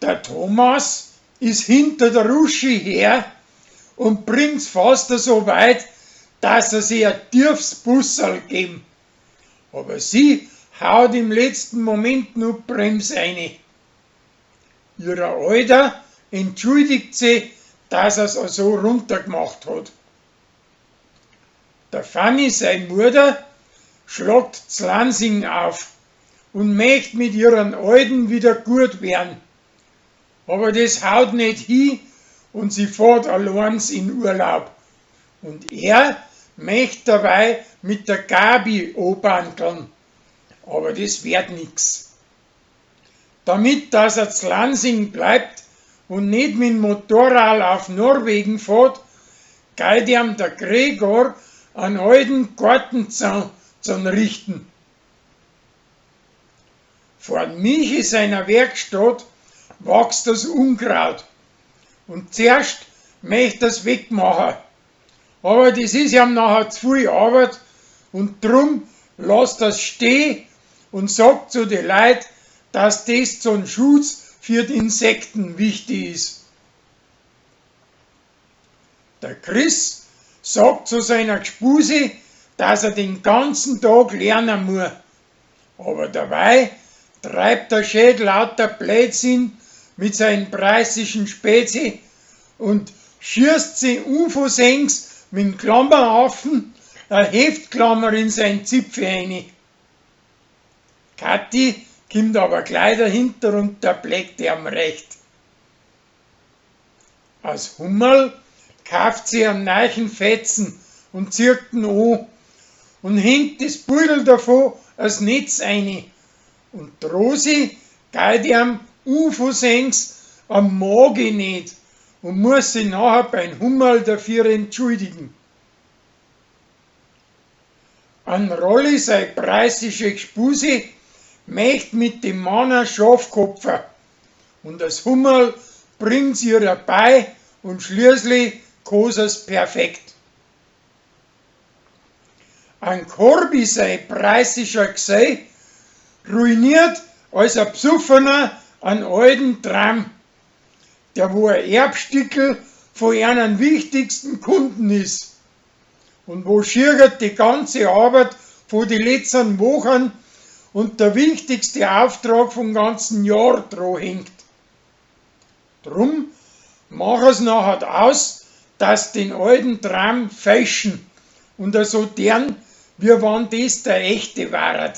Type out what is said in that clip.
Der Thomas ist hinter der Uschi her und bringt's fast so weit, dass er sich ein tiefes Busserl geben. Aber sie haut im letzten Moment nur die Bremse rein. Ihre Alter entschuldigt sie, dass er's so runtergemacht hat. Der Fanny, seine Mutter, schlagt z Lansing auf und möcht mit ihren Alten wieder gut werden. Aber das haut nicht hin und sie fährt allein in Urlaub. Und er möcht dabei mit der Gabi anbandeln. Aber das wird nix. Damit, dass er z Lansing bleibt und nicht mit dem Motorrad auf Norwegen fährt, geht ihm der Gregor einen alten Gartenzaun richten. Vor Michi seiner Werkstatt wächst das Unkraut und zuerst möchte es wegmachen. Aber das ist ihm nachher zu viel Arbeit und drum lässt das stehen und sagt zu den Leuten, dass das zum Schutz für die Insekten wichtig ist. Der Chris sagt zu seiner Gespuse, dass er den ganzen Tag lernen muss. Aber dabei treibt der Schädel lauter Blödsinn mit seinen preußischen Spezi und schießt sie unversenks mit dem Klammerhaufen eine Heftklammer in sein Zipfel rein. Kathi kommt aber gleich dahinter und der bleckt ihm recht. Als Hummerl kauft sie einen neuen Fetzen und zieht ihn an und hängt das Pudel davon als Netz rein. Und die Rosi geht ihm unversenks am Magen nicht und muss sich nachher beim Hummerl dafür entschuldigen. An Rolli, seine preußische Gespuse, möcht mit dem Mann ein Schafkopfer und das Hummerl bringt's ihr dabei und schließlich kann es perfekt. Ein Korbi, sein preußischer Gesell, ruiniert als ein Psuffener einen alten Tram, der wo ein Erbstickel von einem wichtigsten Kunden ist und wo schier die ganze Arbeit von den letzten Wochen und der wichtigste Auftrag vom ganzen Jahr dran hängt. Drum mach es nachher aus, dass den alten Tram fälschen und so deren, wie wann das der echte war.